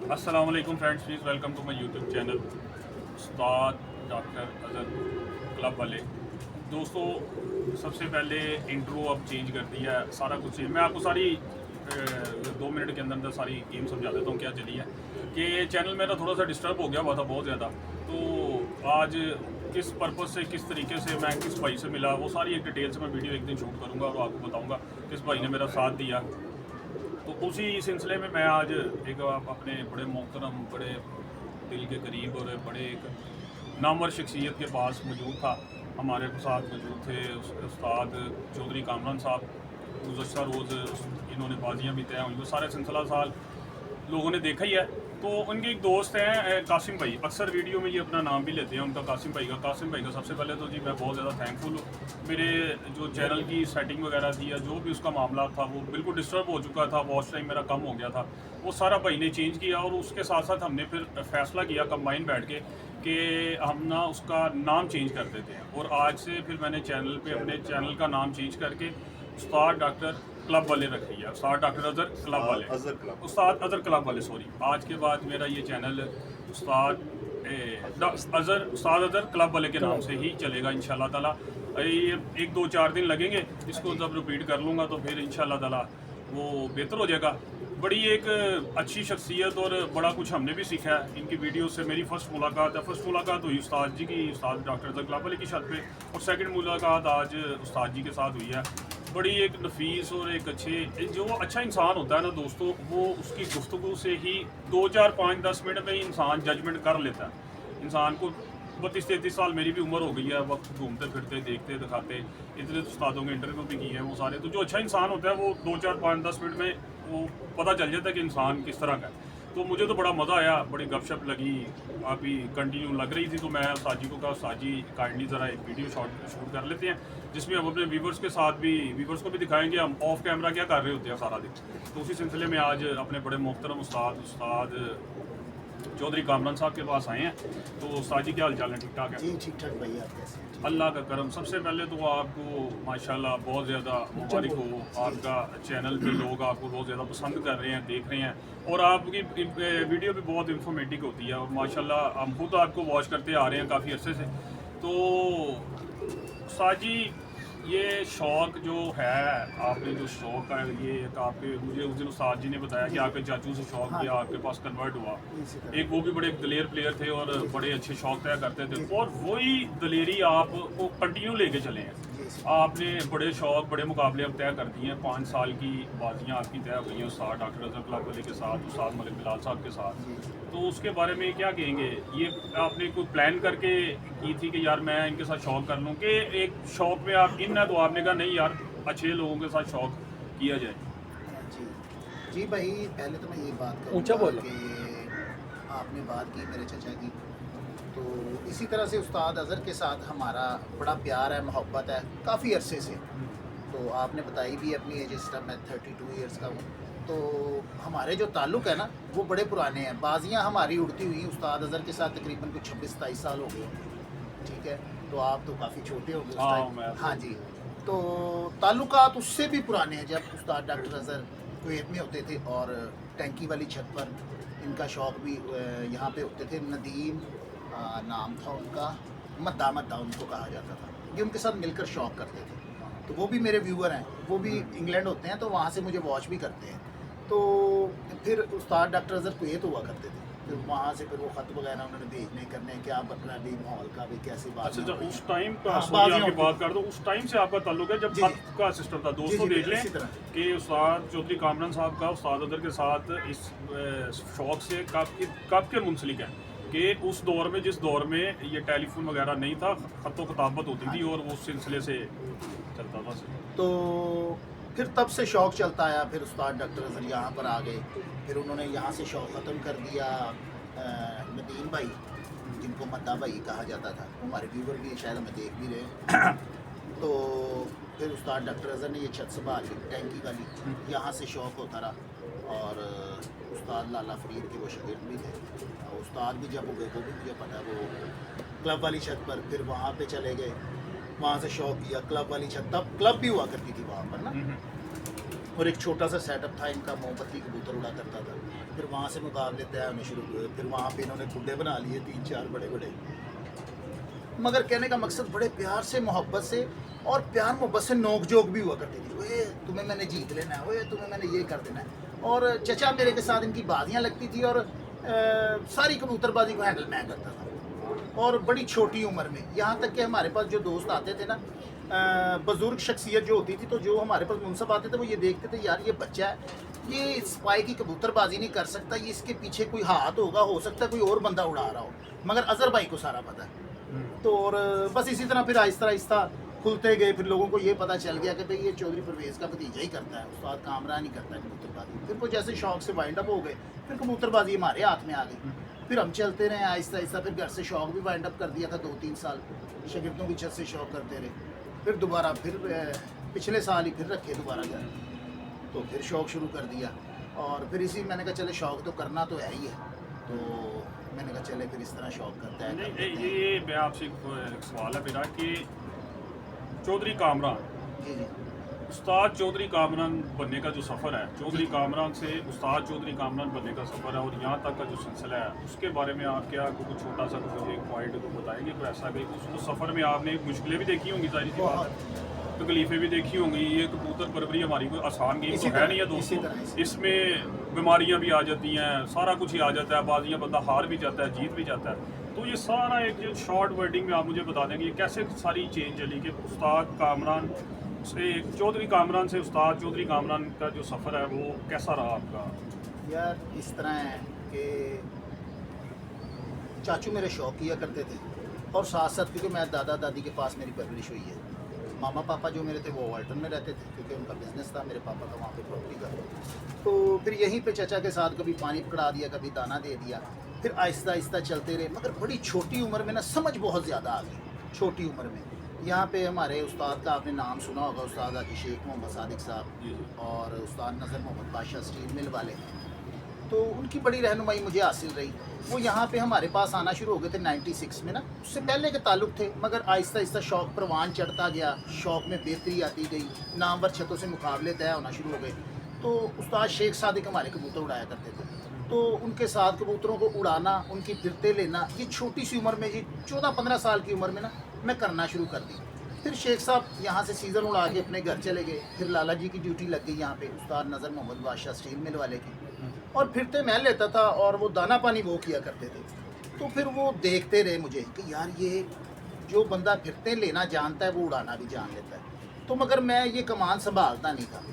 अस्सलाम वालेकुम friends, please welcome to my YouTube channel उस्ताद डॉक्टर अज़हर क्लब वाले दोस्तों। सबसे पहले इंट्रो अब चेंज कर दिया है, सारा कुछ चेंज। मैं आपको सारी 2 मिनट के अंदर सारी गेम समझा देता हूँ क्या चली है। कि चैनल मेरा थोड़ा सा डिस्टर्ब हो गया हुआ था बहुत ज़्यादा, तो आज किस पर्पज़ से, किस तरीके से मैं किस भाई से मिला, वो सारी एक डिटेल से मैं वीडियो एक दिन शूट करूँगा और आपको बताऊँगा किस भाई ने मेरा साथ दिया। तो उसी सिलसिले में मैं आज एक अपने बड़े मोहतरम, बड़े दिल के करीब और बड़े एक नामवर शख्सियत के पास मौजूद था। हमारे साथ मौजूद थे उस्ताद चौधरी कामरान साहब। गुज़श्ता रोज़ इन्होंने बाजियाँ भी तय हुई, वो सारे सिलसिला साल लोगों ने देखा ही है। तो उनके एक दोस्त हैं कासिम भाई, अक्सर वीडियो में ये अपना नाम भी लेते हैं उनका, कासिम भाई का सबसे पहले तो जी मैं बहुत ज़्यादा थैंकफुल हूँ। मेरे जो चैनल की सेटिंग वगैरह थी या जो भी उसका मामला था वो बिल्कुल डिस्टर्ब हो चुका था, वॉच टाइम मेरा कम हो गया था, वो सारा भाई ने चेंज किया। और उसके साथ साथ हमने फिर फैसला किया कंबाइन बैठ के कि हम ना उसका नाम चेंज कर देते हैं। और आज से फिर मैंने चैनल पे अपने चैनल का नाम चेंज करके उस्ताद डॉक्टर क्लब वाले रख लिया, उस्ताद डॉक्टर अज़हर क्लब वाले, उस्ताद अज़हर क्लब वाले सॉरी। आज के बाद मेरा ये चैनल उस्ताद उस्ताद अज़हर क्लब वाले के नाम से ही चलेगा इंशाल्लाह ताला। ये 1-2-4 दिन लगेंगे, इसको जब रिपीट कर लूँगा तो फिर इंशाल्लाह ताला वो बेहतर हो जाएगा। बड़ी एक अच्छी शख्सियत और बड़ा कुछ हमने भी सीखा है इनकी वीडियो से। मेरी फ़र्स्ट मुलाकात हुई उस्ताद जी की, उस्ताद डॉक्टर अज़हर क्लब वाले की छत पे, और सेकंड मुलाकात आज उस्ताद जी के साथ हुई है। बड़ी एक नफीस और एक अच्छे, जो अच्छा इंसान होता है ना दोस्तों, वो उसकी गुफ्तगू से ही 2-4-5-10 मिनट में ही इंसान जजमेंट कर लेता है। इंसान को 32-33 साल मेरी भी उम्र हो गई है, वक्त घूमते फिरते देखते दिखाते, इतने उस्तादों के इंटरव्यू भी किए हैं वो सारे। तो जो अच्छा इंसान होता है वो 2-4-5-10 मिनट में वो पता चल जाता है कि इंसान किस तरह का है। तो मुझे तो बड़ा मज़ा आया, बड़ी गपशप लगी, अभी कंटिन्यू लग रही थी। तो मैं साजी को कहा, साजी काइंडली ज़रा एक वीडियो शूट कर लेते हैं जिसमें हम अपने व्यूवर्स के साथ भी, व्यूवर्स को भी दिखाएंगे हम ऑफ कैमरा क्या कर रहे होते हैं सारा दिन। तो उसी सिलसिले में आज अपने बड़े मोहतरम उस्ताद चौधरी कामरान साहब के पास आए हैं। तो उस्ताद जी क्या हाल चाल है? ठीक ठाक है जी ठीक ठाक भैया, आप कैसे हैं? अल्लाह का करम। सबसे पहले तो आपको माशाल्लाह बहुत ज़्यादा मुबारक हो, आपका चैनल पे लोग आपको बहुत ज़्यादा पसंद कर रहे हैं, देख रहे हैं, और आपकी वीडियो भी बहुत इंफॉर्मेटिव होती है। और माशाल्लाह हम खुद आपको वॉच करते आ रहे हैं काफ़ी अरसे से। तो साजी, ये शौक़ जो है, आपने जो शौक़ है ये आपके, मुझे उस दिन उस्ताद जी ने बताया कि आपके चाचू से शौक़ हाँ, किया, आपके पास कन्वर्ट हुआ। इसी तरह। एक वो भी बड़े दलेर प्लेयर थे और बड़े अच्छे शौक़ तय करते थे, और वही दलेरी आपको कंटिन्यू लेके चले हैं। जी, इसी आपने बड़े शौक़, बड़े मुकाबले अब तय कर दिए हैं। 5 साल की बाजियाँ आपकी तय हो गई हैं उस्ताद डॉक्टर अज़हर क्लब वाले के साथ, उस्ताद मलिक बिलाल साहब के साथ। तो उसके बारे में क्या कहेंगे? ये आपने कोई प्लान करके की थी कि यार मैं इनके साथ शौक़ कर लूँ, कि एक शौक़ में आप इन है तो आपने कहा नहीं यार अच्छे लोगों के साथ शौक़ किया जाए? जी जी भाई, पहले तो मैं ये बात ऊंचा करूँगा बोलो। कि आपने बात की मेरे चचा की, तो इसी तरह से उस्ताद अज़हर के साथ हमारा बड़ा प्यार है, मोहब्बत है काफ़ी अरसे से। तो आपने बताई भी अपनी एज, इस टाइम मैं 32 ईयर्स का हूँ। तो हमारे जो ताल्लुक़ है ना वो बड़े पुराने हैं। बाजियाँ हमारी उड़ती हुई उस्ताद अज़हर के साथ तकरीबन कुछ 26-27 साल हो गए होंगे, ठीक है। तो आप तो काफ़ी छोटे हो गए उस हाँ, टाइम। मैं तो- हाँ जी, तो ताल्लुकात उससे भी पुराने हैं। जब उस्ताद डॉक्टर अज़हर कुवैत में होते थे और टैंकी वाली छत पर इनका शौक़ भी यहाँ पे होते थे। नदीम नाम था उनका, मद्दा उनको कहा जाता था। ये उनके साथ मिलकर शौक़ करते थे। तो वो भी मेरे व्यूअर हैं, वो भी इंग्लैंड होते हैं, तो वहाँ से मुझे वॉच भी करते हैं। तो फिर उस्ताद डॉक्टर अज़हर कुवैत हुआ करते थे, फिर वहाँ से फिर वो ख़त वगैरह उन्होंने भेजने करने, क्या अपना भी माहौल का भी कैसी बात। अच्छा, जब उस टाइम का हाँ, सॉरी बाजियाँ आपकी होती बात कर दो, उस टाइम से आपका ताल्लुक है जब जी, खत का सिस्टम था। दोस्तों जी, देख लें इसी तरह। कि उस्ताद चौधरी कामरान साहब का उस्ताद अज़हर के साथ इस शौक़ से कब के मुंसलिक है कि उस दौर में, जिस दौर में ये टेलीफोन वगैरह नहीं था, ख़त खताबत होती थी और वो उस सिलसिले से चलता था। तो फिर तब से शौक़ चलता आया। फिर उस्ताद डॉक्टर अज़हर यहाँ पर आ गए, फिर उन्होंने यहाँ से शौक़ ख़त्म कर दिया। नदीम भाई, जिनको मद्दा भाई कहा जाता था, हमारे व्यूवर भी शायद हमें देख भी रहे। तो फिर उस्ताद डॉक्टर अज़हर ने ये छत संभाल ली टैंकी वाली, यहाँ से शौक़ होता रहा। और उस्ताद लाला फरीद के वो शागिर्द भी थे। और उस्ताद भी जब हो गए वो भी मुझे पता है, वो क्लब वाली छत पर, फिर वहाँ पे चले गए, वहाँ से शौक़ किया क्लब वाली छत। तब क्लब भी हुआ करती थी वहाँ पर ना, और एक छोटा सा सेटअप था इनका, मोमबत्ती कबूतर उड़ा करता था। फिर वहाँ से मुकाबले तय होने शुरू हुए, फिर वहाँ पे इन्होंने खुडे बना लिए 3-4 बड़े बड़े। मगर कहने का मकसद बड़े प्यार से, मोहब्बत से, और प्यार मोहब्बत से नोक जोक भी हुआ करती थी। ओए तुम्हें मैंने जीत लेना है, ओए तुम्हें मैंने ये कर देना है। और चचा मेरे के साथ इनकी बाजियाँ लगती थी, और सारी कबूतरबाजी को हैंडल मैं करता था, और बड़ी छोटी उम्र में। यहाँ तक कि हमारे पास जो दोस्त आते थे ना, बुजुर्ग शख्सियत जो होती थी, तो जो हमारे पास मुनसब आते थे वो ये देखते थे, यार ये बच्चा है, ये स्पाई की कबूतरबाजी नहीं कर सकता, ये इसके पीछे कोई हाथ होगा, हो सकता है कोई और बंदा उड़ा रहा हो, मगर अजहर भाई को सारा पता है। तो और बस इसी तरह फिर आहिस्ता आहिस्ता खुलते गए। फिर लोगों को ये पता चल गया कि भाई ये चौधरी परवेज़ का भतीजा ही करता है, उस्ताद कामरान ही करता है कबूतरबाजी। फिर वो जैसे शौक से वाइंड अप हो गए, फिर कबूतरबाजी हमारे हाथ में आ गई। फिर हम चलते रहे आहिस्ता आहिस्ता। फिर घर से शौक भी वाइंड अप कर दिया था, 2-3 साल शागिर्दों की छत से शौक करते रहे। फिर दोबारा फिर पिछले साल ही फिर रखे दोबारा घर, तो फिर शौक शुरू कर दिया। और फिर इसी मैंने कहा चले शौक तो करना तो है ही है, तो मैंने कहा चले फिर इस तरह शौक करता है। नहीं, ये मैं आपसे एक सवाल है मेरा कि चौधरी कामरान, जी जी उस्ताद चौधरी कामरान बनने का जो सफ़र है, चौधरी कामरान से उस्ताद चौधरी कामरान बनने का सफ़र है, और यहाँ तक का जो सिलसिला है, उसके बारे में आप क्या कुछ छोटा सा कुछ एक पॉइंट को बताएंगे? कोई ऐसा कि उस सफ़र में आपने मुश्किलें भी देखी होंगी, सारी सी बात है, तकलीफ़ें भी देखी होंगी। ये कबूतर परवरी हमारी कोई आसान गेम तो है नहीं है दोस्तों, इसमें बीमारियाँ भी आ जाती हैं, सारा कुछ ही आ जाता है, बाजियाँ बंदा हार भी जाता है, जीत भी जाता है। तो ये सारा एक जो शॉर्ट वर्डिंग में आप मुझे बता देंगे कैसे सारी चेंज चली कि उस्ताद कामरान से चौधरी कामरान से उस्ताद चौधरी कामरान का जो सफ़र है वो कैसा रहा आपका? यार इस तरह है कि चाचू मेरे शौक किया करते थे, और साथ साथ क्योंकि मैं दादा दादी के पास मेरी परवरिश हुई है। मामा पापा जो मेरे थे वो वाल्टन में रहते थे, क्योंकि उनका बिज़नेस था, मेरे पापा का वहाँ पे प्रॉपर्टी का। तो फिर यहीं पे चचा के साथ कभी पानी पकड़ा दिया, कभी दाना दे दिया। फिर आहिस्ता आहिस्ता चलते रहे, मगर बड़ी छोटी उम्र में ना समझ बहुत ज़्यादा आ गई। छोटी उम्र में यहाँ पे हमारे उस्ताद का आपने नाम सुना होगा, उस्ताद हाजी शेख मोहम्मद सादिक साहब, और उस्ताद नज़र मोहम्मद बादशाह स्टील मिल वाले, तो उनकी बड़ी रहनुमाई मुझे हासिल रही। वो यहाँ पे हमारे पास आना शुरू हो गए थे 96 में ना, उससे पहले के ताल्लुक थे, मगर आहिस्ता आहिस्ता शौक परवान चढ़ता गया, शौक में बेहतरी आती गई, नामवर छतों से मुकाबले तय होना शुरू हो गए। तो उस्ताद शेख सादिक हमारे कबूतर उड़ाया करते थे, तो उनके साथ कबूतरों को उड़ाना, उनकी फिरते लेना, ये छोटी सी उम्र में, ये 14-15 साल की उम्र में ना मैं करना शुरू कर दी। फिर शेख साहब यहाँ से सीज़न उड़ा के अपने घर चले गए। फिर लाला जी की ड्यूटी लग गई यहाँ पे, उस्ताद नज़र मोहम्मद बादशाह स्टील मिल वाले की, और फिरते मैं लेता था, और वो दाना पानी वो किया करते थे। तो फिर वो देखते रहे मुझे कि यार ये जो बंदा फिरते लेना जानता है वो उड़ाना भी जान लेता है। तो मगर मैं ये कमान संभालता नहीं था।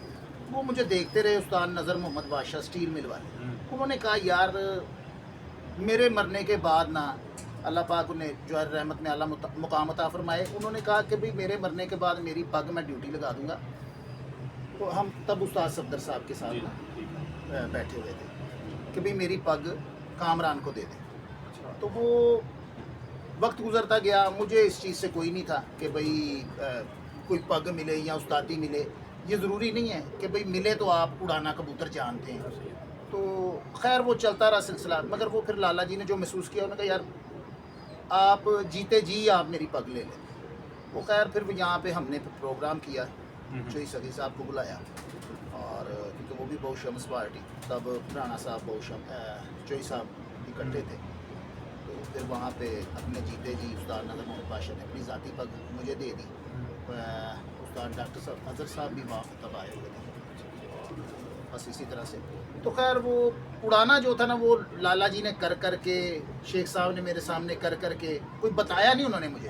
वो मुझे देखते रहे, उस्ताद नज़र मोहम्मद बादशाह स्टील मिल वाले। उन्होंने कहा यार मेरे मरने के बाद ना, अल्लाह पाक उन्हें जो है रहमत में अल्लाह मुकाम अता फरमाए, उन्होंने कहा कि भाई मेरे मरने के बाद मेरी पग मैं ड्यूटी लगा दूंगा। तो हम तब उस्ताद सफदर साहब के साथ ना बैठे हुए थे कि भाई मेरी पग कामरान को दे दें। तो वो वक्त गुजरता गया, मुझे इस चीज़ से कोई नहीं था कि भाई कोई पग मिले या उस्तादी मिले। ये ज़रूरी नहीं है कि भाई मिले तो आप उड़ाना कबूतर जानते हैं। तो खैर वो चलता रहा सिलसिला, मगर वो फिर लाला जी ने जो महसूस किया, उन्होंने कहा यार आप जीते जी आप मेरी पग ले लें। वो खैर फिर यहाँ पे हमने प्रोग्राम किया, चोई सदी साहब को बुलाया, और क्योंकि वो भी बहुत शम्स पार्टी, तब राना साहब बहुत चोई साहब इकट्ठे थे। तो फिर वहाँ पे अपने जीते जी उस्ताद नज़र मोहम्मद बादशाह ने अपनी ज़ाती पग मुझे दे दी। उस्ताद डॉक्टर साहब अजहर साहब भी वहाँ तब आए हुए थे, बस इसी तरह से। तो खैर वो उड़ाना जो था ना, वो लाला जी ने कर कर के, शेख साहब ने मेरे सामने कर कर के, कोई बताया नहीं उन्होंने मुझे,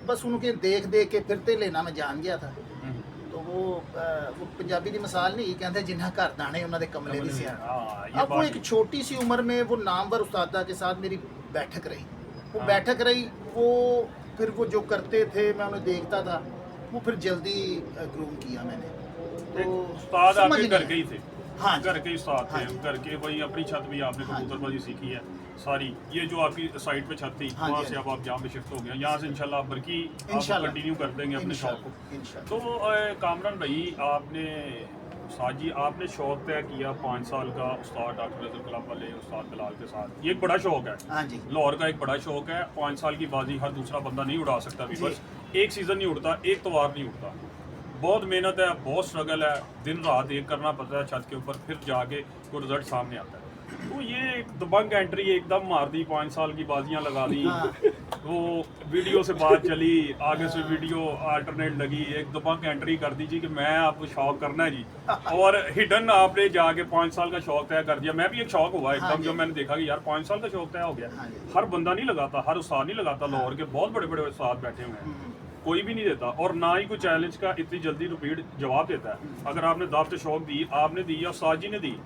बस उनके देख देख के फिरते लेना मैं जान गया था। तो वो पंजाबी की मिसाल नहीं कहते जिन्हें घर दाने उन्होंने कमले दी सियाण। अब वो एक छोटी सी उम्र में वो नामवर उस्तादा के साथ मेरी बैठक रही, वो बैठक रही, वो फिर वो जो करते थे मैं उन्हें देखता था, वो फिर जल्दी ग्रूम किया मैंने। तो उस्ताद आपके घर के ही थे? हाँ, घर के उस्ताद थे, घर के वही अपनी छत भी आपने कबूतरबाजी सीखी है सारी। ये जो आपकी साइड पे छत थी, वहाँ से अब आप जहाँ पे शिफ्ट हो गए, यहाँ से इंशाल्लाह आप बल्कि कंटिन्यू कर देंगे अपने शौक को। तो कामरान भाई आपने साजी आपने शौक तय किया 5 साल का उस्ताद डॉक्टर अजहर क्लब वाले उस्ताद बिलाल के साथ। ये एक बड़ा शौक है, हाँ जी, लाहौर का एक बड़ा शौक है। 5 साल की बाजी हर दूसरा बंदा नहीं उड़ा सकता भी, बस एक सीज़न नहीं उड़ता, एक तवार नहीं उड़ता। बहुत मेहनत है, बहुत स्ट्रगल है, दिन रात एक करना पड़ता है छत के ऊपर, फिर जाके कोई रिजल्ट सामने आता है। तो ये एक दबंग एंट्री एकदम मार दी, 5 साल की बाजियां लगा दी। वो वीडियो से बात चली, आगे से वीडियो अल्टरनेट लगी, एक दबंग एंट्री कर दी जी कि मैं आपको शौक करना है जी, और हिडन आपने जाके 5 साल का शौक तय कर दिया। मैं भी एक शौक हुआ एकदम जब मैंने देखा कि यार 5 साल का शौक तय हो गया। हर बंदा नहीं लगाता, हर उस्ताद नहीं लगाता, लाहौर के बहुत बड़े बड़े उस्ताद बैठे हुए हैं, कोई भी नहीं देता, और ना ही कोई चैलेंज का इतनी जल्दी रिपीट जवाब देता है। अगर आपने दावत शौक दी, आपने दी या उस्ताद जी ने दी,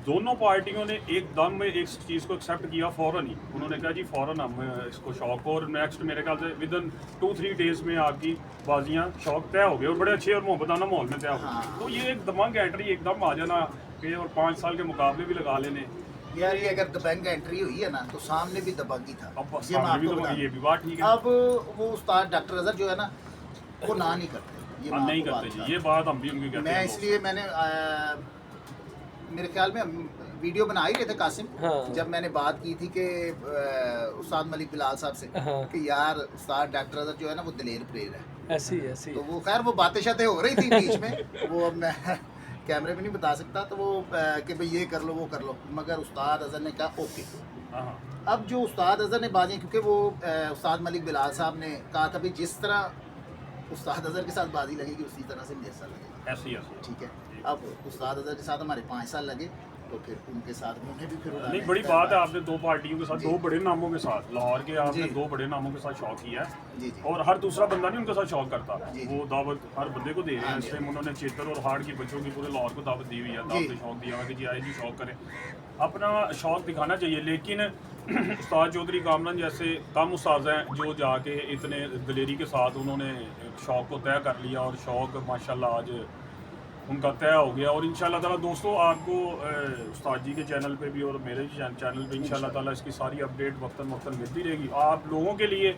दोनों पार्टियों ने एकदम में एक चीज़ को एक्सेप्ट किया फ़ौरन ही। उन्होंने कहा जी फ़ौरन हम इसको शौक, और नेक्स्ट मेरे ख्याल से विद इन 2-3 डेज़ में आपकी बाजियाँ शौक तय हो गए, और बड़े अच्छे और मोहब्बताना माहौल में तय हो गए। तो ये एक दबंग एंट्री एकदम आ जाना कि, और 5 साल के मुकाबले भी लगा लेने। यार ये अगर दबंग एंट्री हुई है ना तो सामने भी दबंग ही था। अब ये मैं सामने भी आपको तो बता ये भी बात ठीक है। अब वो उस्ताद डॉक्टर अजहर जो है ना वो ना नहीं करते, ये मैं नहीं आपको करते बात जी, बता ये बात हम भी उनकी कहते मैं हैं। इसलिए मैंने मेरे ख्याल में हम वीडियो बना ही रहे थे कासिम, जब मैंने बात की थी कि उस्ताद मलिक बिलाल साहब से कि यार उस्ताद डॉक्टर अजहर जो है ना वो दलेर प्रेर है, ऐसी तो वो खैर वो बातें शातें हो रही थी बीच में, वो अब मैं कैमरे में नहीं बता सकता, तो वो कि भाई ये कर लो वो कर लो, मगर उस्ताद अजहर ने कहा ओके। अब जो उस्ताद अजहर ने बाजी, क्योंकि वो उस्ताद मलिक बिलाल साहब ने कहा था भाई जिस तरह उस्ताद अजहर के साथ बाजी लगेगी उसी तरह से मेरे साथ लगेगी, ऐसी ठीक है। अब उस्ताद अजहर के साथ हमारे 5 साल लगे, तो फिर उनके साथ में उन्हें भी फिर नहीं, बड़ी बात है, आपने 2 पार्टियों के साथ, 2 बड़े नामों के साथ, लाहौर के आपने जी। 2 बड़े नामों के साथ शौक किया है, जी जी और हर दूसरा बंदा नहीं उनके साथ शौक करता है। जी। वो दावत हर बंदे को दे रहे हैं। हाँ इस जी। टाइम उन्होंने चेतर और हार्ड की बच्चों की पूरे लाहौर को दावत दी हुई है, दावत जी। शौक दिया हुआ कि जी आए जी शौक करें, अपना शौक दिखाना चाहिए। लेकिन उस्ताद चौधरी कामरान जैसे कम उस्ताद हैं जो जाके इतने दलेरी के साथ उन्होंने शौक को तय कर लिया, और शौक माशाल्लाह आज उनका तय हो गया। और इंशाल्लाह ताला दोस्तों आपको उस्ताद जी के चैनल पे भी और मेरे चैनल पे इंशाल्लाह ताला इसकी सारी अपडेट वक्तन वक्तन मिलती रहेगी आप लोगों के लिए।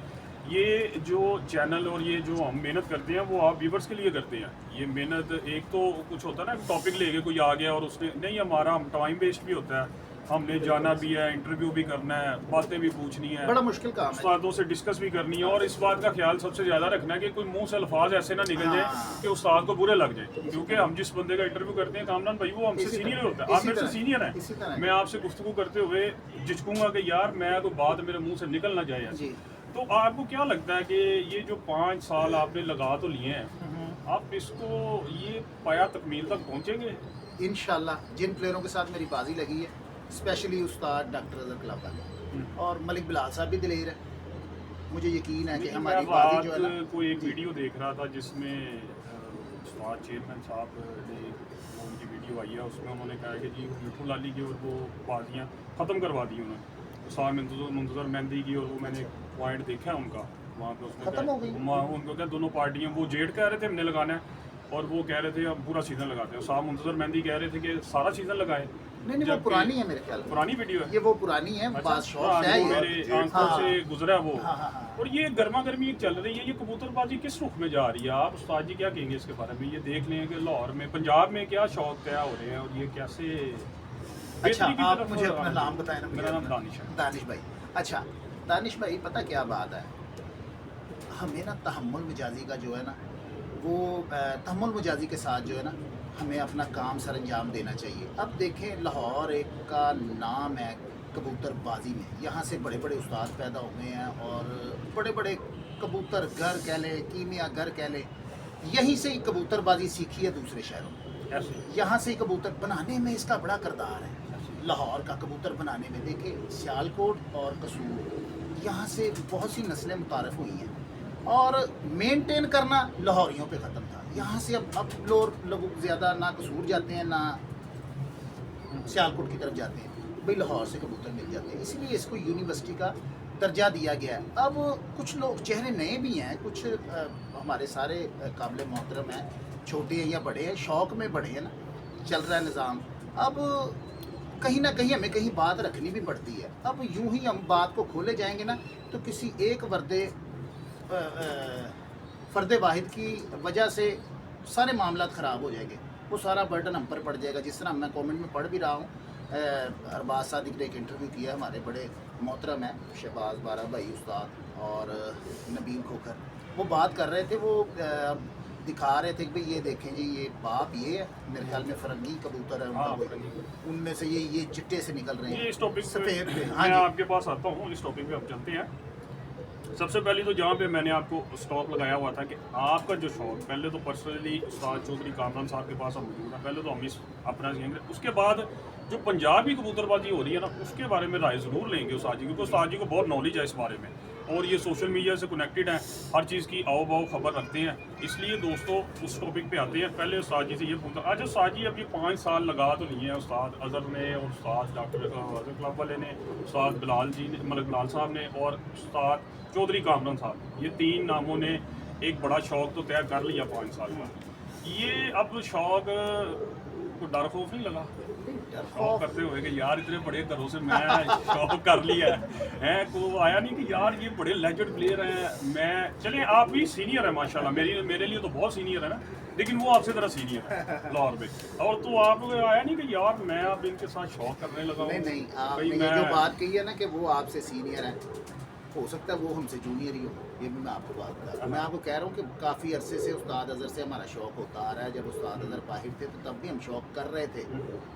ये जो चैनल और ये जो हम मेहनत करते हैं वो आप व्यूवर्स के लिए करते हैं। ये मेहनत एक तो कुछ होता है ना, टॉपिक लेके कोई आ गया और उसने नहीं, हमारा हम टाइम वेस्ट भी होता है, हमने जाना भी है, इंटरव्यू भी करना है, बातें भी पूछनी है, बड़ा मुश्किल काम है। उस्तादों से डिस्कस भी करनी है, और इस बात का ख्याल सबसे ज़्यादा रखना है कि कोई मुंह से अल्फाज ऐसे ना निकल जाए कि उस्ताद को बुरे लग जाए। क्योंकि हम जिस बंदे का इंटरव्यू करते हैं कामरान भाई, वो हमसे सीनियर होता है, आप मेरे से सीनियर इसी हैं, तरह। मैं आपसे गुफ्तगू करते हुए झिझकूंगा कि यार मैं कोई बात मेरे मुंह से निकल ना जाए ऐसे। जी। तो आपको क्या लगता है कि ये जो 5 साल आपने लगा तो लिए हैं, आप इसको ये पाया तकमील तक पहुँचेंगे? इंशाल्लाह जिन प्लेयरों के साथ मेरी बाजी लगी है, स्पेशली उस्ताद डॉक्टर अजहर क्लब वाले और मलिक बिलाल साहब भी दिलेर है, मुझे यकीन है कि हमारी बाजी जो है ना। कोई एक वीडियो देख रहा था जिसमें उस्ताद चेयरमैन साहब ने वो उनकी वीडियो आई है, उसमें उन्होंने कहा कि जी मिठू लाली की और वो बाजियाँ ख़त्म करवा दी उन्होंने, उस्ताद मुंतज़र मेहंदी की, और वो मैंने पॉइंट देखा है उनका वहाँ पे, उसमें खत्म हो गई। उनको क्या दोनों पार्टियाँ, वो जेठ कह रहे थे हमने लगाना है और वो कह रहे थे अब पूरा सीज़न लगाते हैं, उस्ताद मुंतज़र मेहंदी कह रहे थे कि सारा सीज़न लगाए। नहीं वो जबकि पुरानी है मेरे ख्याल में, पुरानी वीडियो है, ये वो पुरानी है, बात शौक है वो ये। मेरे आंखों से गुजरा वो। हाँ, हाँ, हाँ। और ये गर्मा गर्मी एक चल रही है, ये कबूतरबाजी किस रुख में जा रही है? आप उस्ताद जी क्या कहेंगे इसके बारे में? ये देख लें कि लाहौर में, पंजाब में क्या शौक तय हो रहे हैं, और ये कैसे अच्छा बेहतरी की आप तरफ मुझे बढ़ अपना रहा है? नाम बताएं ना। मेरा नाम दानिश है। दानिश भाई। अच्छा दानिश भाई, पता क्या बात है, हमें ना तहम्मुल मिजाजी का जो है ना वो तहम्मुल मिजाजी के साथ जो है ना हमें अपना काम सर अंजाम देना चाहिए। अब देखें लाहौर एक का नाम है कबूतरबाजी में, यहाँ से बड़े बड़े उस्ताद पैदा हुए हैं और बड़े बड़े कबूतर घर कह लें, कीमिया घर कह लें, यहीं से ही कबूतरबाजी सीखी है दूसरे शहरों में, ऐसे यहाँ से ही कबूतर बनाने में इसका बड़ा किरदार है। लाहौर का कबूतर बनाने में देखें सियालकोट और कसूर, यहाँ से बहुत सी नस्लें मुतारफ़ हुई हैं, और मेंटेन करना लाहौरियों पे ख़त्म था। यहाँ से अब लोग ज़्यादा ना कसूर जाते हैं ना सियालकोट की तरफ जाते हैं, भाई लाहौर से कबूतर मिल जाते हैं, इसीलिए इसको यूनिवर्सिटी का दर्जा दिया गया है। अब कुछ लोग चेहरे नए भी हैं, कुछ हमारे सारे काबिल मोहतरम हैं, छोटे हैं या बड़े हैं, शौक़ में बड़े हैं ना, चल रहा है निज़ाम। अब कहीं ना कहीं हमें कहीं बात रखनी भी पड़ती है। अब यूं ही हम बात को खोले जाएंगे ना तो किसी एक फ़र्द वाहिद की वजह से सारे मामला ख़राब हो जाएंगे, वो सारा बर्डन हम पर पड़ जाएगा। जिस तरह मैं कमेंट में पढ़ भी रहा हूँ, अरबाज सादिक ने एक इंटरव्यू किया, हमारे बड़े मोहतरम हैं शहबाज बारा भाई उस्ताद और नबील खोखर, वो बात कर रहे थे, वो दिखा रहे थे कि भाई ये देखें जी ये बाप ये है, मेरे ख्याल में फरंगी कबूतर है उनका हाँ, कोई, फरंगी। उनमें से ये चिट्टे से निकल रहे ये हैं इस टॉपिक सफ़ेद पे। पे हाँ मैं जी आपके पास आता हूँ, इस टॉपिक पे हम चलते हैं। सबसे पहले तो जहाँ पे मैंने आपको स्टॉप लगाया हुआ था कि आपका जो शौक, पहले तो पर्सनली उस्ताद चौधरी कामरान साहब के पास हम मौजूद हैं, पहले तो हम इस अपना सीखेंगे, उसके बाद जो पंजाबी कबूतरबाजी हो रही है ना उसके बारे में राय ज़रूर लेंगे उस्ताद जी, क्योंकि उस्ताद जी को बहुत नॉलेज है इस बारे में और ये सोशल मीडिया से कनेक्टेड हैं, हर चीज़ की आओ बाओ खबर रखते हैं। इसलिए दोस्तों उस टॉपिक पे आते हैं। पहले उस्ताद जी से ये पूछता, अच्छा उस्ताद जी अब ये 5 साल लगा तो नहीं है उस्ताद अज़हर ने और उस्ताद डॉक्टर अज़हर क्लब वाले ने, उस्ताद बिलाल जी ने, मतलब बिलाल साहब ने और उस्ताद चौधरी कामरान साहब, ये 3 नामों ने एक बड़ा शौक तो तय कर लिया 5 साल का। ये अब शौक को डर खौफ नहीं लगा शौक करते हुए कि यार इतने बड़े घरों से मैं शौक कर लिया है को आया नहीं कि यार ये बड़े लेजेंड प्लेयर हैं, मैं चलिए आप भी सीनियर है माशाल्लाह, मेरे लिए तो बहुत सीनियर है ना, लेकिन वो आपसे ज़रा सीनियर है लाहौर में, और तो आप आया नहीं कि यार मैं अब इनके साथ शौक करने लगा हूँ। नहीं आपने भाई ये जो मैं बात कही है ना कि वो आपसे सीनियर है, हो सकता है वो हमसे जूनियर ही हो, ये भी मैं आपको बात बता रहा हूँ। मैं आपको कह रहा हूँ कि काफ़ी अरसे से उस्ताद अज़हर से हमारा शौक होता आ रहा है। जब उस्ताद अज़हर बाहर थे तो तब भी हम शौक कर रहे थे,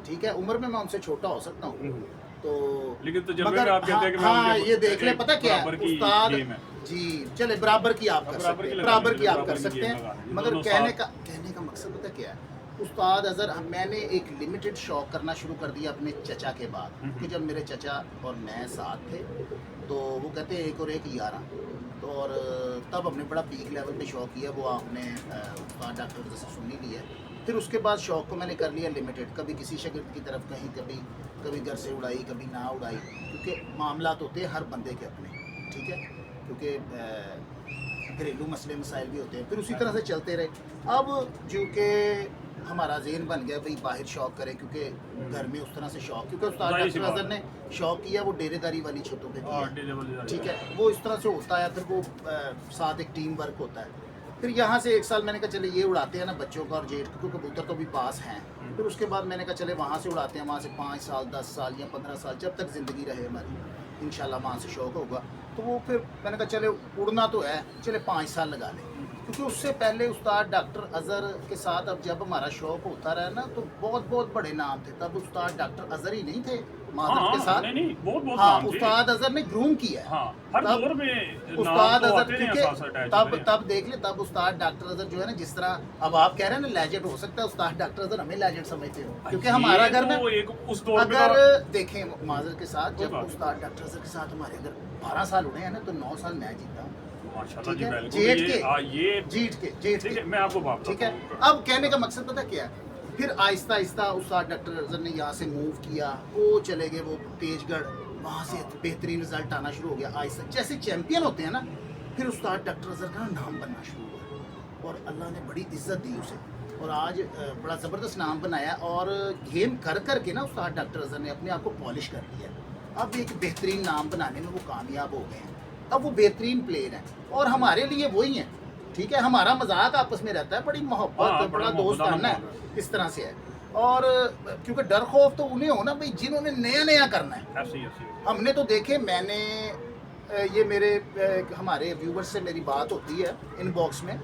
ठीक है, उम्र में मैं उनसे छोटा हो सकता हूँ तो, लेकिन तो जब मगर आप कहते हैं कि मैं हाँ उनके ये देख ले, पता क्या है बराबर की उस्ताद गेम है। जी, चले बराबर की आप कर बराबर सकते की हैं, लगा बराबर लेंगे, की आप बराबर कर की सकते गेम हैं, लगा लेंगे, मगर दोनों कहने का मकसद पता क्या है, उस्ताद अज़हर मैंने एक लिमिटेड शौक करना शुरू कर दिया अपने चचा के बाद, कि जब मेरे चचा और मैं साथ थे तो वो कहते हैं 1 और 1 11, तो और तब हमने बड़ा पीक लेवल पे शौक किया, वो आपने उस्ताद डॉक्टर से सुन ही लिया। फिर उसके बाद शौक को मैंने कर लिया लिमिटेड, कभी किसी शागिर्द की तरफ कहीं, कभी घर से उड़ाई, कभी ना उड़ाई, क्योंकि मामलात होते हैं हर बंदे के अपने, ठीक है, क्योंकि घरेलू मसले मसाइल भी होते हैं, फिर उसी तरह से चलते रहे। अब जो कि हमारा ज़हन बन गया भाई बाहर शौक करें, क्योंकि घर में उस तरह से शौक, क्योंकि उस्ताद जाहिर सी डॉक्टर बात अज़हर ने शौक किया वो डेरेदारी वाली छतों पे किया, ठीक है, वो इस तरह से होता है, फिर वो साथ एक टीम वर्क होता है। फिर यहाँ से 1 साल मैंने कहा चले ये उड़ाते हैं ना बच्चों का और जेठ, क्योंकि कबूतर तो भी पास हैं। फिर उसके बाद मैंने कहा चले वहाँ से उड़ाते हैं, वहाँ से 5 साल 10 साल या 15 साल, जब तक ज़िंदगी रहे हमारी इंशाल्लाह वहाँ से शौक होगा। तो वो फिर मैंने कहा चले उड़ना तो है, चले 5 साल लगा लें, क्योंकि उससे पहले उस्ताद डॉक्टर अज़हर के साथ अब जब हमारा शौक होता रहा ना तो बहुत बड़े नाम थे। तब उस्ताद डॉक्टर अज़हर ही नहीं थे मादर के साथ, नहीं बहुत हाँ नाम थे। उस्ताद अज़हर ने ग्रूम किया है। हाँ, हर तब दौर में उस्ताद नाम तो अज़हर आते हैं, क्योंकि साथ साथ attach होते हैं। तब देख ले, तब उस्ताद डॉक्टर अज़हर जो है ना, जिस तरह अब आप कह रहे हैं ना लेजेंड, हो सकता है उस्ताद डॉक्टर अज़हर हमें लेजेंड समझते हो, क्योंकि ये हमारा घर तो में एक उस दौर में अगर देखें माजर के साथ, कोई जब बात उस्ताद डॉक्टर अज़हर के साथ हमारे अगर 12 साल उड़े हैं ना तो 9 साल मैं जीता हूँ, माशाल्लाह ठीक जी, है, बिल्कुल जेठ ये के जेठ ठीक के, है, मैं आपको बात ठीक है। अब कहने का मकसद पता क्या है, फिर आहिस्ता आहिस्ता उस्ताद डॉक्टर अज़हर ने यहाँ से मूव किया, वो चले गए वो तेजगढ़, वहाँ से बेहतरीन रिजल्ट आना शुरू हो गया आहिस्ता, जैसे चैंपियन होते हैं ना, फिर उस्ताद डॉक्टर अज़हर का नाम बनना शुरू हुआ और अल्लाह ने बड़ी इज्जत दी उसे, और आज बड़ा ज़बरदस्त नाम बनाया, और गेम कर के ना उस्ताद डॉक्टर अज़हर ने अपने आप को पॉलिश कर लिया। अब एक बेहतरीन नाम बनाने में वो कामयाब हो गए हैं, अब वो बेहतरीन प्लेयर हैं और हमारे लिए वही हैं, ठीक है, हमारा मजाक आपस में रहता है, बड़ी मोहब्बत, हाँ, बड़ा बड़ा दोस्ताना है, मोहब्बत इस तरह से है। और क्योंकि डर खौफ तो उन्हें हो ना भाई जिन्होंने नया करना है। ऐसे हमने तो देखे, मैंने ये मेरे हमारे व्यूवर्स से मेरी बात होती है इनबॉक्स में,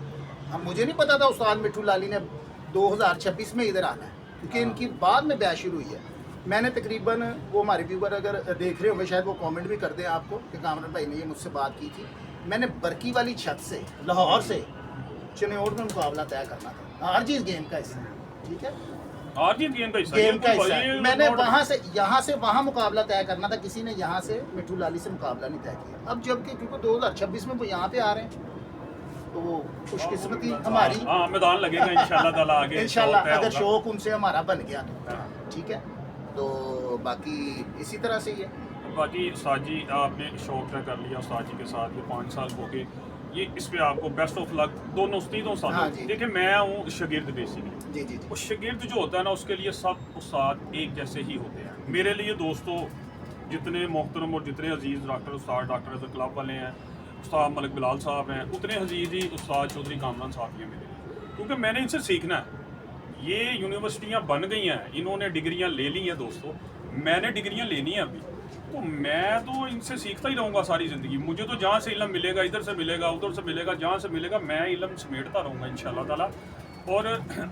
हम मुझे नहीं पता था उस्ताद मिट्ठू लाली ने 2026 में इधर आना है, क्योंकि इनकी बाद में बैच शुरू हुई है। मैंने तकरीबन, वो हमारे व्यूवर अगर देख रहे होंगे शायद वो कमेंट भी कर दें आपको कि कामरान भाई ने ये मुझसे बात की थी, मैंने बरकी वाली छत से लाहौर से चिन्नौर में मुकाबला तय करना था, हर चीज़ गेम का हिस्सा है, ठीक है, गेम का हिस्सा गेम का है। हिस्सा है। मैंने वहाँ से यहाँ से वहाँ मुकाबला तय करना था, किसी ने यहाँ से मिट्ठू लाली से मुकाबला नहीं तय किया। अब जबकि क्योंकि 2026 में वो यहाँ पे आ रहे हैं, तो वो खुशकिस्मती हमारी, हाँ, मैदान लगेगा इंशाल्लाह ताला आगे, इंशाल्लाह अगर होगा। शौक उनसे हमारा बन गया तो हाँ। ठीक है। तो बाकी इसी तरह से ही है। बाकी उस्ताद जी आपने शौक तय कर लिया उस्ताद जी के साथ, ये 5 साल हो गए, ये इस पे आपको बेस्ट ऑफ लक दोनों तीनों साल। हाँ जी। देखिए मैं हूँ शागिर्द बेसिकली, जी जी जी और शागिर्द जो होता है ना उसके लिए सब उस्ताद एक जैसे ही होते हैं। मेरे लिए दोस्तों जितने मोहतरम और जितने अजीज़ डॉक्टर अज़हर क्लब वाले हैं, उस्ताद मलिक बिलाल साहब हैं, उतने अजीज़ ही उस्ताद चौधरी कामरान साहब हैं मेरे लिए, क्योंकि मैंने इनसे सीखना है। ये यूनिवर्सिटियाँ बन गई हैं, इन्होंने डिग्रियाँ ले ली हैं दोस्तों, मैंने डिग्रियाँ लेनी हैं अभी, دیکھو میں تو ان سے سیکھتا ہی رہوں گا ساری زندگی. مجھے تو جہاں سے علم ملے گا, ادھر سے ملے گا, ادھر سے ملے گا, جہاں سے ملے گا میں علم سمیٹتا رہوں گا انشاءاللہ تعالیٰ, اور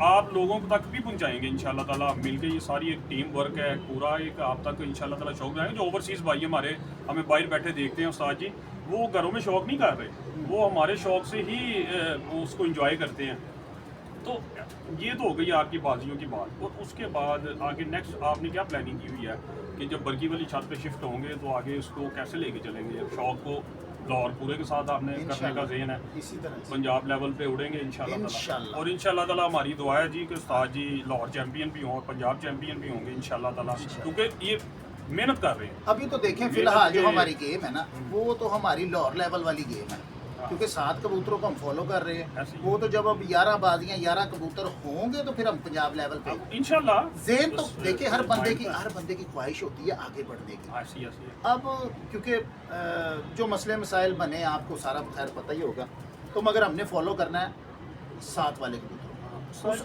آپ لوگوں تک بھی پہنچائیں گے انشاءاللہ تعالیٰ. مل کے یہ ساری ایک ٹیم ورک ہے, پورا ایک آپ تک انشاءاللہ تعالیٰ شوق جائیں گے. جو اوورسیز بھائی ہمارے ہمیں باہر بیٹھے دیکھتے ہیں استاد جی, وہ گھروں میں شوق نہیں کر رہے, وہ ہمارے شوق سے ہی اس کو انجوائے کرتے ہیں. تو یہ تو ہو گئی آپ کی بازیوں کی بات. اور اس کے بعد آگے نیکسٹ آپ نے کیا پلاننگ کی ہوئی ہے کہ جب برقی والی چھت پہ شفٹ ہوں گے تو آگے اس کو کیسے لے کے چلیں گے؟ شوق کو لاہور پورے کے ساتھ آپ نے کرنے کا ذہن ہے, اسی طرح سے پنجاب لیول پہ اڑیں گے انشاءاللہ تعالیٰ, اور انشاءاللہ تعالیٰ ہماری دعا ہے جی کہ استاد جی لاہور چیمپئن بھی ہوں اور پنجاب چیمپئن بھی ہوں گے انشاءاللہ تعالیٰ, کیونکہ یہ محنت کر رہے ہیں. ابھی تو دیکھیں فی الحال جو ہماری گیم ہے نا وہ تو ہماری لاہور لیول والی گیم ہے, کیونکہ 7 کبوتروں کو ہم فالو کر رہے ہیں. وہ تو جب اب 11 بازیاں 11 کبوتر ہوں گے تو پھر ہم پنجاب لیول پہ انشاءاللہ. ذہن تو دیکھیں ہر بندے کی خواہش ہوتی ہے آگے بڑھنے کی. اب کیونکہ جو مسئلے مسائل بنے آپ کو سارا خیر پتہ ہی ہوگا, تو مگر ہم نے فالو کرنا ہے 7 والے کبوتروں.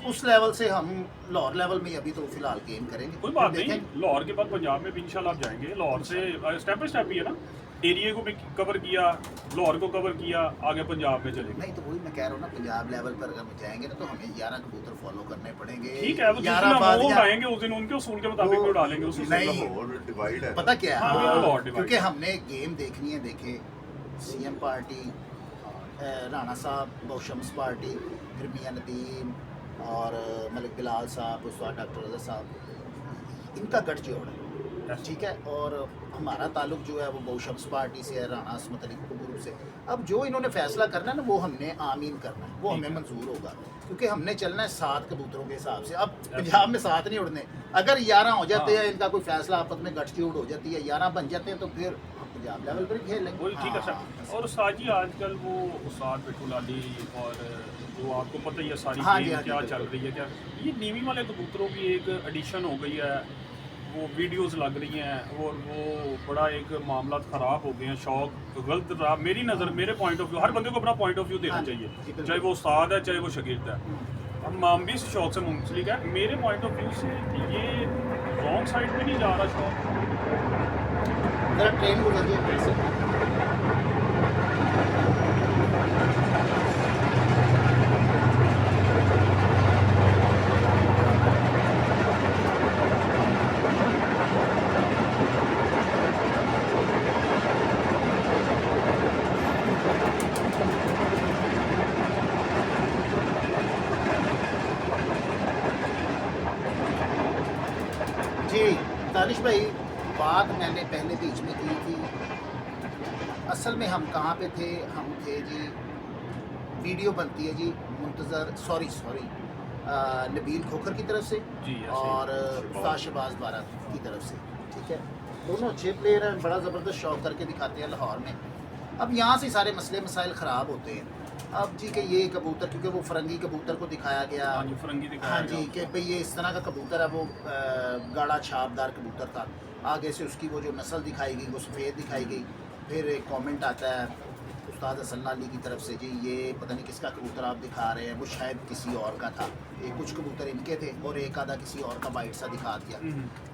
اس لیول سے ہم لاہور لیول میں ابھی تو فی الحال گیم کریں گے. کوئی بات نہیں, لاہور کے بعد پنجاب میں بھی انشاءاللہ آپ جائیں گے. لاہور سے اسٹیپ بائی اسٹیپ ہی ہے نا, ایریے کو بھی کور کیا, لاہور کو کور کیا, آگے پنجاب میں چلیں گے. نہیں تو وہی میں کہہ رہا ہوں نا, پنجاب لیول پر اگر ہم جائیں گے نا تو ہمیں 11 کبوتر فالو کرنے پڑیں گے. ٹھیک ہے, وہ 11 بازیاں اڑائیں گے اس دن, ان کے اصول کے مطابق بھی اڑا لیں گے. اس نہیں پتہ کیا ہے, کیونکہ ہم نے گیم دیکھنی ہے. دیکھے سی ایم پارٹی, رانا صاحب, بوشمس پارٹی, پھر میاں ندیم اور ملک بلال صاحب, استاد ڈاکٹر اظہر صاحب, ان کا گٹھ جوڑ ہے, ٹھیک ہے. اور ہمارا تعلق جو ہے وہ بوشمس پارٹی سے ہے, رانا عصمت علی گروپ سے. اب جو انہوں نے فیصلہ کرنا ہے نا وہ ہم نے آمین کرنا ہے, وہ ہمیں منظور ہوگا, کیونکہ ہم نے چلنا ہے 7 کبوتروں کے حساب سے. اب پنجاب میں 7 نہیں اڑنے, اگر 11 ہو جاتے ہیں, ان کا کوئی فیصلہ آپس میں گٹھ جوڑ ہو جاتی ہے, 11 بن جاتے ہیں تو پھر پنجاب لیول پر کھیل لیں گے. ٹھیک ہے سر. اور استاد جی آج کل وہ استاد بٹول علی اور جو آپ کو پتہ ہی ہے ساری گیم کیا چل رہی ہے, کیا یہ نیوی والے کبوتروں کی ایک ایڈیشن ہو گئی ہے, وہ ویڈیوز لگ رہی ہیں, اور وہ بڑا ایک معاملات خراب ہو گئے ہیں. شوق غلط رہا میری نظر, میرے پوائنٹ آف ویو, ہر بندے کو اپنا پوائنٹ آف ویو دینا چاہیے, چاہے وہ استاد ہے چاہے وہ شاگرد ہے. اب ہم بھی اس شوق سے منسلک ہے. میرے پوائنٹ آف ویو سے یہ رانگ سائڈ پہ نہیں جا رہا شوق. ذرا ٹرین گزر گئی پھر سے. جی دانش بھائی, بات میں نے پہلے بیچ میں کی تھی. اصل میں ہم کہاں پہ تھے؟ ہم تھے جی, ویڈیو بنتی ہے جی منتظر سوری نبیل کھوکھر کی طرف سے اور استاد شہباز بارہ کی طرف سے, ٹھیک ہے. دونوں اچھے پلیئر ہیں, بڑا زبردست شوق کر کے دکھاتے ہیں لاہور میں. اب یہاں سے سارے مسئلے مسائل خراب ہوتے ہیں. اب جی کہ یہ کبوتر, کیونکہ وہ فرنگی کبوتر کو دکھایا گیا, ہاں جی, کہ بھئی یہ اس طرح کا کبوتر ہے, وہ گاڑا چھاپدار کبوتر تھا. آگے سے اس کی وہ جو نسل دکھائی گئی وہ سفید دکھائی گئی. پھر ایک کامنٹ آتا ہے استاد حسن علی کی طرف سے, جی یہ پتہ نہیں کس کا کبوتر آپ دکھا رہے ہیں, وہ شاید کسی اور کا تھا. کچھ کبوتر ان کے تھے اور ایک آدھا کسی اور کا وائٹ سا دکھا دیا.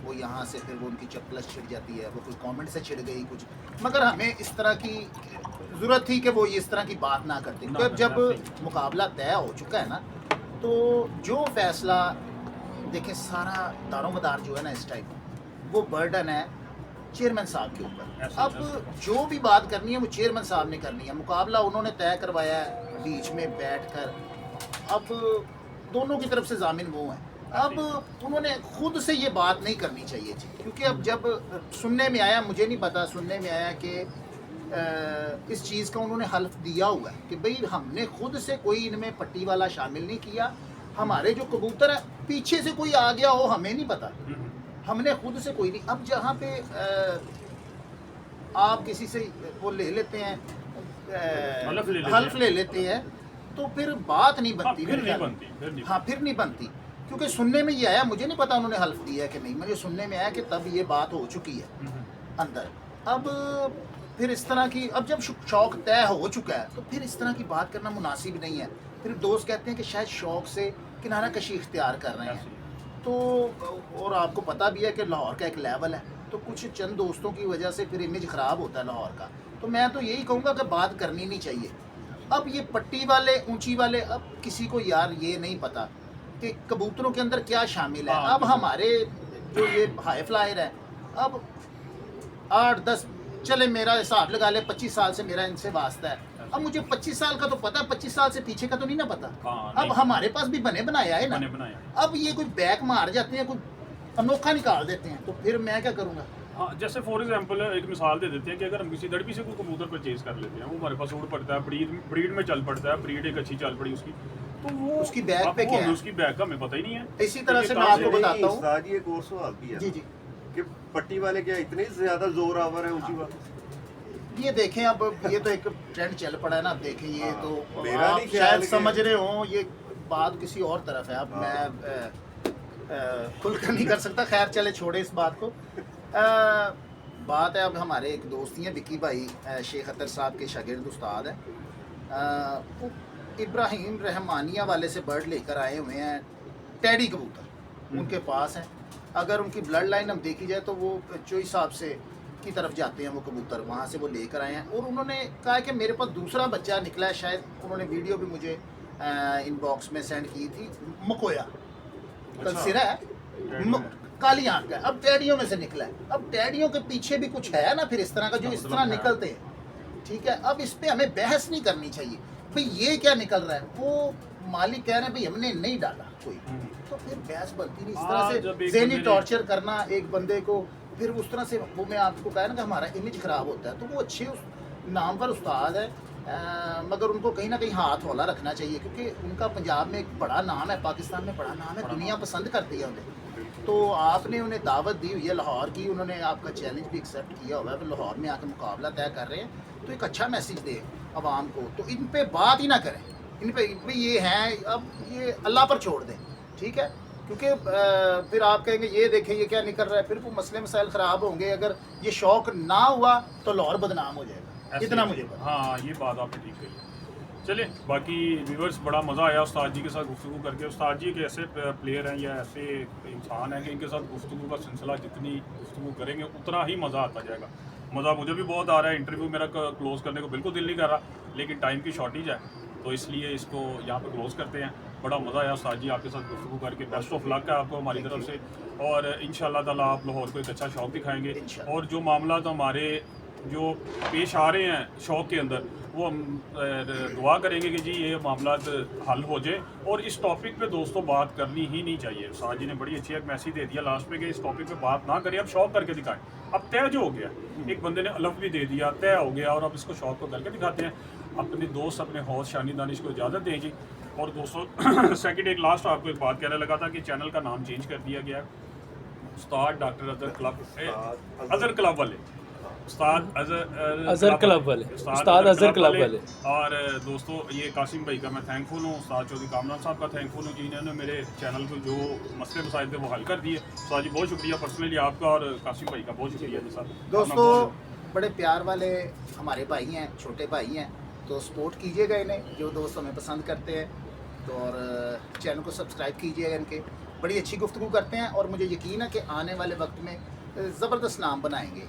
وہ یہاں سے پھر وہ ان کی چپلس چھڑ جاتی ہے, وہ کوئی کامنٹ سے چھڑ گئی کچھ. مگر ہمیں اس طرح کی ضرورت تھی کہ وہ اس طرح کی بات نہ کرتے, کیونکہ جب مقابلہ طے ہو چکا ہے نا تو جو فیصلہ دیکھیں سارا دار و مدار جو ہے نا اس ٹائم وہ برڈن ہے چیئرمین صاحب کے اوپر. اب جو بھی بات کرنی ہے وہ چیئرمین صاحب نے کرنی ہے. مقابلہ انہوں نے طے کروایا ہے بیچ میں بیٹھ کر. اب دونوں کی طرف سے ضامن وہ ہیں. اب انہوں نے خود سے یہ بات نہیں کرنی چاہیے تھی, کیونکہ اب جب سننے میں آیا, مجھے نہیں پتا, سننے میں آیا کہ اس چیز کا انہوں نے حلف دیا ہوا ہے کہ بھئی ہم نے خود سے کوئی ان میں پٹی والا شامل نہیں کیا. ہمارے جو کبوتر ہیں پیچھے سے کوئی آ گیا ہو ہمیں نہیں پتا, ہم نے خود سے کوئی نہیں. اب جہاں پہ آپ کسی سے وہ لے لیتے ہیں, حلف لے لیتے ہیں, تو پھر بات نہیں بنتی. ہاں پھر نہیں بنتی, کیونکہ سننے میں یہ آیا, مجھے نہیں پتا انہوں نے حلف دیا ہے کہ نہیں, مجھے سننے میں آیا کہ تب یہ بات ہو چکی ہے اندر. اب پھر اس طرح کی, اب جب شوق طے ہو چکا ہے تو پھر اس طرح کی بات کرنا مناسب نہیں ہے. پھر دوست کہتے ہیں کہ شاید شوق سے کنارہ کشی اختیار کر رہے ہیں. تو اور آپ کو پتہ بھی ہے کہ لاہور کا ایک لیول ہے, تو کچھ چند دوستوں کی وجہ سے پھر امیج خراب ہوتا ہے لاہور کا. تو میں تو یہی کہوں گا کہ بات کرنی نہیں چاہیے. اب یہ پٹی والے اونچی والے اب کسی کو یار یہ نہیں پتا کہ کبوتروں کے اندر کیا شامل ہے. اب ہمارے جو یہ ہائی فلائر ہے اب 8-10 چلے میرا حساب لگا لے 25 سال سے میرا ان سے واسطہ ہے. اب مجھے 25 سال کا تو پتا ہے, 25 سال سے پیچھے کا تو نہیں نا پتا. اب ہمارے پاس بھی بنے بنایا ہے نا. اب یہ کوئی بیک مار جاتے ہیں, کوئی انوکھا نکال دیتے ہیں, تو پھر میں کیا کروں گا. ہاں جیسے فار ایگزامپل ایک مثال دے دیتے ہیں کہ اگر ہم کسی دڑبی سے کوئی کبوتر پرچیز کر لیتے ہیں, وہ ہمارے پاس اڑ پڑتا ہے, بریڈ میں چل پڑتا ہے, بریڈ ایک اچھی چل پڑی اس کی, تو وہ اس کی بیک پہ کیا ہے, اس کی بیک کا ہمیں پتہ ہی نہیں ہے. اسی طرح سے میں آپ کو بتاتا ہوں استاد یہ کورس ہوا بھی ہے جی جی کہ پٹی والے کیا اتنے زیادہ زور آور ہیں اونچی بات. یہ دیکھیں اب یہ تو ایک ٹرینڈ چل پڑا ہے نا. اب دیکھیں یہ تو میرا آپ نہیں خیال شاید کہ- سمجھ رہے ہوں یہ بات کسی اور طرف ہے. اب میں کھل کر نہیں کر سکتا. خیر چلے چھوڑے اس بات کو. بات ہے اب ہمارے ایک دوست ہیں وکی بھائی, شیخ اطہر صاحب کے شاگرد استاد ہیں. وہ ابراہیم رحمانیہ والے سے برڈ لے کر آئے ہوئے ہیں, ٹیڈی کبوتر ان کے پاس ہیں. اگر ان کی بلڈ لائن ہم دیکھی جائے تو وہ چوئی صاحب سے کی طرف جاتے ہیں وہ کبوتر, وہاں سے وہ لے کر آئے ہیں. اور انہوں نے کہا کہ میرے پاس دوسرا بچہ نکلا ہے, شاید انہوں نے ویڈیو بھی مجھے ان باکس میں سینڈ کی تھی, مکویا کلسرا ہے, کالی آنکھ کا ہے. اب ٹیڈیوں میں سے نکلا ہے. اب ٹیڈیوں کے پیچھے بھی کچھ ہے نا پھر اس طرح کا جو اس طرح نکلتے ہیں. ٹھیک ہے, اب اس پہ ہمیں بحث نہیں کرنی چاہیے بھئی یہ کیا نکل رہا ہے. وہ مالک کہہ رہے ہیں بھئی ہم نے نہیں ڈالا کوئی, تو پھر بحث بنتی نہیں. اس طرح سے ذہنی ٹارچر کرنا ایک بندے کو, پھر اس طرح سے وہ میں آپ کو کہا نا کہ ہمارا امیج خراب ہوتا ہے. تو وہ اچھے نام پر استاد ہے, مگر ان کو کہیں نہ کہیں ہاتھ ہولا رکھنا چاہیے, کیونکہ ان کا پنجاب میں ایک بڑا نام ہے, پاکستان میں بڑا نام ہے, دنیا پسند کرتی ہے انہیں. تو آپ نے انہیں دعوت دی ہوئی ہے لاہور کی, انہوں نے آپ کا چیلنج بھی ایکسیپٹ کیا ہوا ہے, وہ لاہور میں آ کے مقابلہ طے کر رہے ہیں. تو ایک اچھا میسیج دیں عوام کو. تو ان پہ بات ہی نہ کریں, ان پہ یہ ہیں, اب یہ اللہ پر چھوڑ دیں. ٹھیک ہے, کیونکہ پھر آپ کہیں گے یہ دیکھیں یہ کیا نکل رہا ہے, پھر وہ مسئلے مسائل خراب ہوں گے. اگر یہ شوق نہ ہوا تو لاہور بدنام ہو جائے گا, اتنا مجھے پتا. ہاں یہ بات آپ نے ٹھیک کہی. چلیں باقی ویورز, بڑا مزہ آیا استاد جی کے ساتھ گفتگو کر کے. استاد جی ایک ایسے پلیئر ہیں یا ایسے انسان ہیں کہ ان کے ساتھ گفتگو کا سلسلہ جتنی گفتگو کریں گے اتنا ہی مزہ آتا جائے گا. مزہ مجھے بھی بہت آ رہا ہے. انٹرویو میرا کلوز کرنے کو بالکل دل نہیں کر رہا, لیکن ٹائم کی شارٹیج ہے, تو اس لیے اس کو یہاں پہ کلوز کرتے ہیں. بڑا مزہ آیا استاد جی آپ کے ساتھ گفتگو کر کے. بیسٹ آف لک ہے آپ کو ہماری طرف سے, اور انشاءاللہ تعالیٰ آپ لاہور کو ایک اچھا شوق دکھائیں گے. اور جو معاملات ہمارے جو پیش آ رہے ہیں شوق کے اندر, وہ ہم دعا کریں گے کہ جی یہ معاملات حل ہو جائے. اور اس ٹاپک پہ دوستوں بات کرنی ہی نہیں چاہیے. استاد جی نے بڑی اچھی ایک میسیج دے دیا لاسٹ میں کہ اس ٹاپک پہ بات نہ کریں, اب شوق کر کے دکھائیں. اب طے جو ہو گیا, ایک بندے نے الف بھی دے دیا, طے ہو گیا, اور اب اس کو شوق کو کر کے دکھاتے ہیں. اپنے دوست اپنے حوص شانی دانش کو اجازت دیں جی. اور دوستوں سیکنڈ ایک لاسٹ آپ کو ایک بات کہنے لگا تھا کہ چینل کا نام چینج کر دیا گیا ہے, استاد doctor Azhar club, Azhar club والے, استاد اظہر کلب والے, استاد اظہر کلب والے. اور دوستوں یہ قاسم بھائی کا میں تھینک فل ہوں, استاد چودھری کامران صاحب کا تھینک فل ہوں جنہوں نے میرے چینل کو جو مسئلے مسائل تھے وہ حل کر دیے. استاد جی بہت شکریہ پرسنلی آپ کا, اور قاسم بھائی کا بہت شکریہ جی صاحب. دوستوں بڑے پیار والے ہمارے بھائی ہیں, چھوٹے بھائی ہیں, تو سپورٹ کیجیے گا انہیں, جو دوست ہمیں پسند کرتے ہیں. تو اور چینل کو سبسکرائب کیجیے گا ان کے, بڑی اچھی گفتگو کرتے ہیں, اور مجھے یقین ہے کہ آنے والے وقت میں زبردست نام بنائیں گے.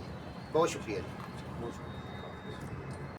بہت شکریہ.